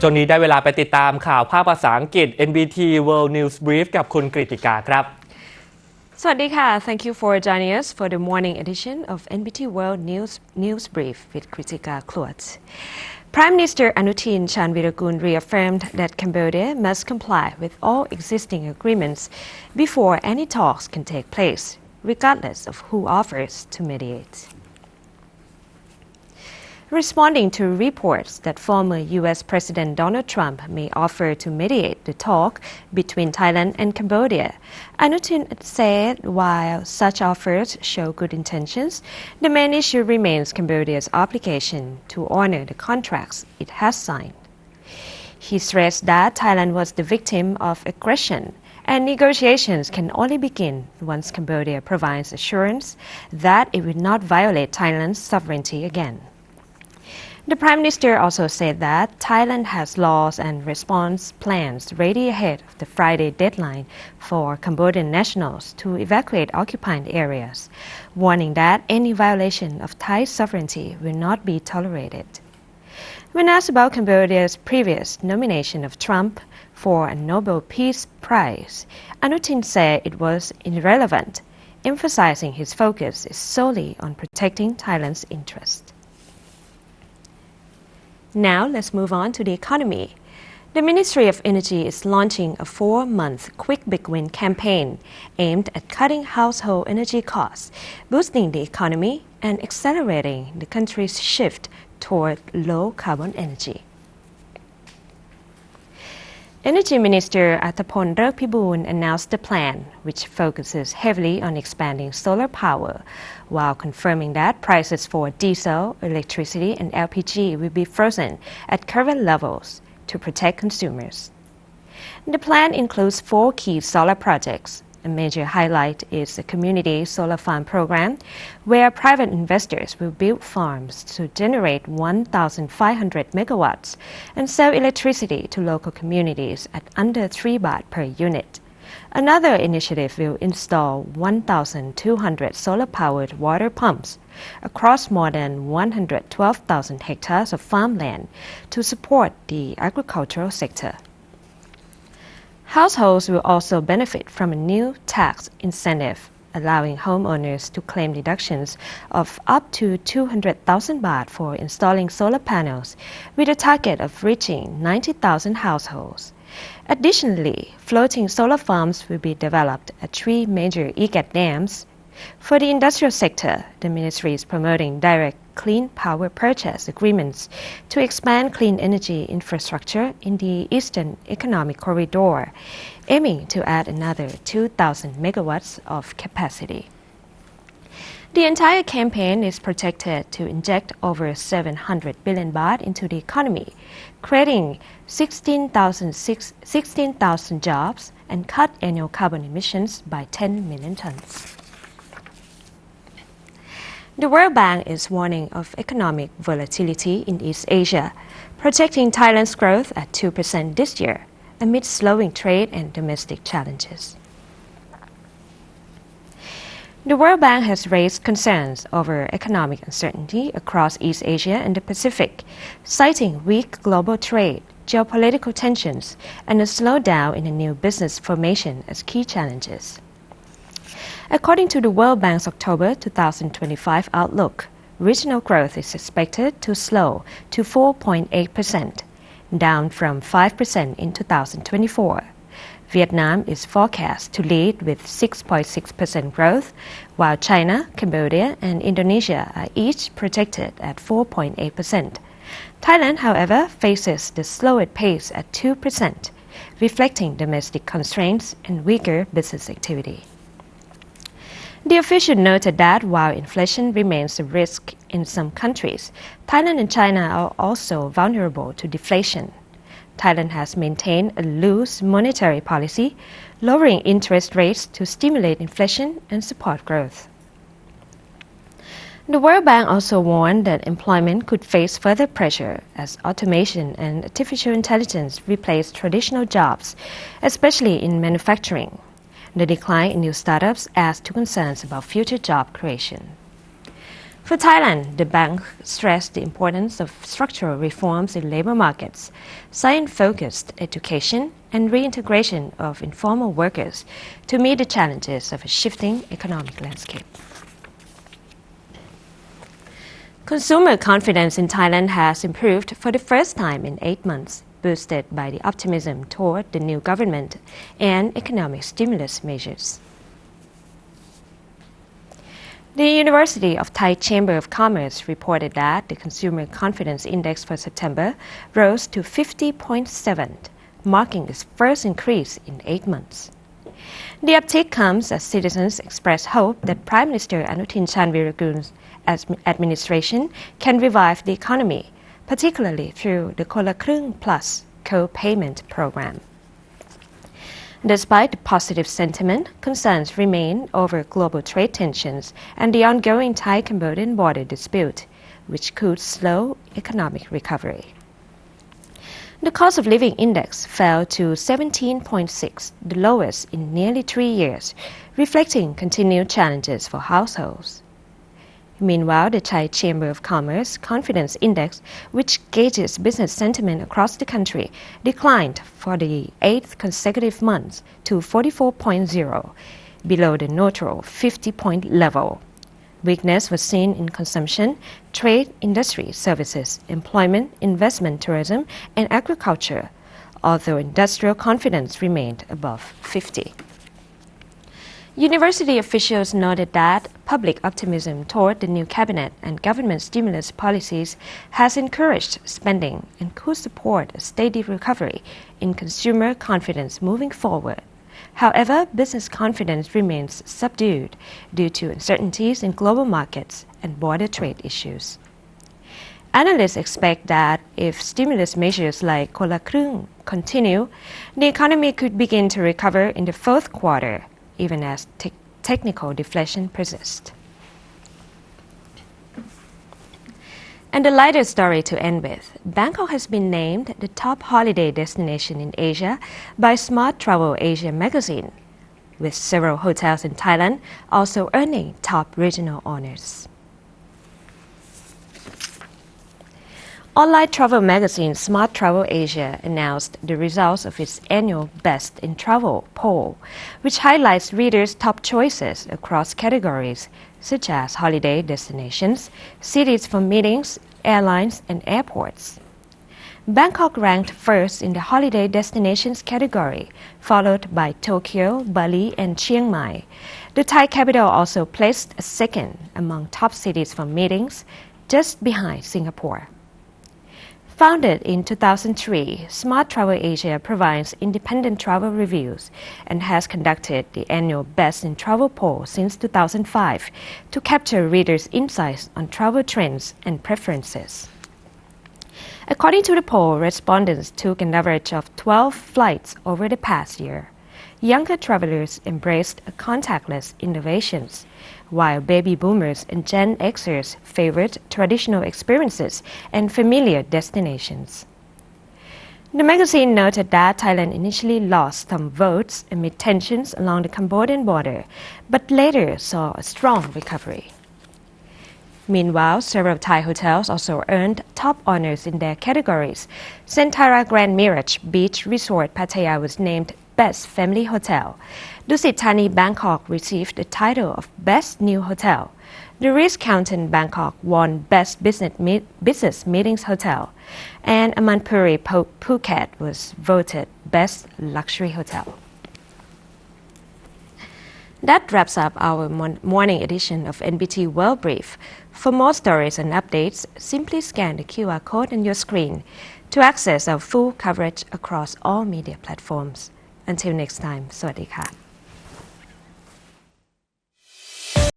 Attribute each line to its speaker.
Speaker 1: ช่วงนี้ได้เวลาไปติดตามข่าวภาคภาษาอังกฤษ NBT World News Brief กับคุณกฤติกาครับ
Speaker 2: สวัสดีค่ะ Thank you for joining us for the morning edition of NBT World News Brief with Kritika Kluat. Prime Minister Anutin Chanvirakul reaffirmed that Cambodia must comply with all existing agreements before any talks can take place, regardless of who offers to mediate. Responding to reports that former U.S. President Donald Trump may offer to mediate the talk between Thailand and Cambodia, Anutin said while such offers show good intentions, the main issue remains Cambodia's obligation to honor the contracts it has signed. He stressed that Thailand was the victim of aggression, and negotiations can only begin once Cambodia provides assurance that it will not violate Thailand's sovereignty again. The Prime Minister also said that Thailand has laws and response plans ready ahead of the Friday deadline for Cambodian nationals to evacuate occupied areas, warning that any violation of Thai sovereignty will not be tolerated. When asked about Cambodia's previous nomination of Trump for a Nobel Peace Prize, Anutin said it was irrelevant, emphasizing his focus is solely on protecting Thailand's interests. Now let's move on to the economy. The Ministry of Energy is launching a 4-month Quick Big Win campaign aimed at cutting household energy costs, boosting the economy, and accelerating the country's shift toward low-carbon energy. Energy Minister Attapon Rerkpiboon announced the plan, which focuses heavily on expanding solar power, while confirming that prices for diesel, electricity, and LPG will be frozen at current levels to protect consumers. The plan includes 4 key solar projects. A major highlight is the Community Solar Farm program, where private investors will build farms to generate 1,500 megawatts and sell electricity to local communities at under 3 baht per unit. Another initiative will install 1,200 solar-powered water pumps across more than 112,000 hectares of farmland to support the agricultural sector. Households will also benefit from a new tax incentive, allowing homeowners to claim deductions of up to 200,000 baht for installing solar panels, with a target of reaching 90,000 households. Additionally, floating solar farms will be developed at 3 major EGAT dams. For the industrial sector, the ministry is promoting direct clean power purchase agreements to expand clean energy infrastructure in the Eastern Economic Corridor, aiming to add another 2,000 megawatts of capacity. The entire campaign is projected to inject over 700 billion baht into the economy, creating 16,000 jobs and cut annual carbon emissions by 10 million tons. The World Bank is warning of economic volatility in East Asia, projecting Thailand's growth at 2% this year, amid slowing trade and domestic challenges. The World Bank has raised concerns over economic uncertainty across East Asia and the Pacific, citing weak global trade, geopolitical tensions, and a slowdown in the new business formation as key challenges. According to the World Bank's October 2025 outlook, regional growth is expected to slow to 4.8%, down from 5% in 2024. Vietnam is forecast to lead with 6.6% growth, while China, Cambodia, and Indonesia are each projected at 4.8%. Thailand, however, faces the slowest pace at 2%, reflecting domestic constraints and weaker business activity. The official noted that while inflation remains a risk in some countries, Thailand and China are also vulnerable to deflation. Thailand has maintained a loose monetary policy, lowering interest rates to stimulate inflation and support growth. The World Bank also warned that employment could face further pressure as automation and artificial intelligence replace traditional jobs, especially in manufacturing. The decline in new startups adds to concerns about future job creation. For Thailand, the bank stressed the importance of structural reforms in labor markets, science-focused education, and reintegration of informal workers to meet the challenges of a shifting economic landscape. Consumer confidence in Thailand has improved for the first time in 8 months, boosted by the optimism toward the new government and economic stimulus measures. The University of Thai Chamber of Commerce reported that the Consumer Confidence Index for September rose to 50.7, marking its first increase in 8 months. The uptick comes as citizens express hope that Prime Minister Anutin Chanvirakul's administration can revive the economy, particularly through the Kola Krung Plus co-payment program. Despite the positive sentiment, concerns remain over global trade tensions and the ongoing Thai-Cambodian border dispute, which could slow economic recovery. The cost of living index fell to 17.6, the lowest in nearly 3 years, reflecting continued challenges for households. Meanwhile, the Thai Chamber of Commerce Confidence Index, which gauges business sentiment across the country, declined for the 8th consecutive month to 44.0, below the neutral 50-point level. Weakness was seen in consumption, trade, industry, services, employment, investment, tourism, and agriculture, although industrial confidence remained above 50. University officials noted that public optimism toward the new cabinet and government stimulus policies has encouraged spending and could support a steady recovery in consumer confidence moving forward. However, business confidence remains subdued due to uncertainties in global markets and border trade issues. Analysts expect that if stimulus measures like Kola Krung continue, the economy could begin to recover in the fourth quarter, even as technical deflation persists. And the lighter story to end with, Bangkok has been named the top holiday destination in Asia by Smart Travel Asia magazine, with several hotels in Thailand also earning top regional honors. Online travel magazine Smart Travel Asia announced the results of its annual Best in Travel poll, which highlights readers' top choices across categories such as holiday destinations, cities for meetings, airlines, and airports. Bangkok ranked first in the holiday destinations category, followed by Tokyo, Bali, and Chiang Mai. The Thai capital also placed second among top cities for meetings, just behind Singapore. Founded in 2003, Smart Travel Asia provides independent travel reviews and has conducted the annual Best in Travel poll since 2005 to capture readers' insights on travel trends and preferences. According to the poll, respondents took an average of 12 flights over the past year. Younger travelers embraced contactless innovations, while baby boomers and Gen Xers favored traditional experiences and familiar destinations. The magazine noted that Thailand initially lost some votes amid tensions along the Cambodian border, but later saw a strong recovery. Meanwhile, several Thai hotels also earned top honors in their categories. Centara Grand Mirage Beach Resort Pattaya was named Best Family Hotel. Dusit Thani Bangkok received the title of Best New Hotel. The Ritz-Carlton Bangkok won Best Business Meetings Hotel. And Amanpuri Phuket was voted Best Luxury Hotel. That wraps up our morning edition of NBT World Brief. For more stories and updates, simply scan the QR code on your screen to access our full coverage across all media platforms. Until next time, สวัสดีค่ะ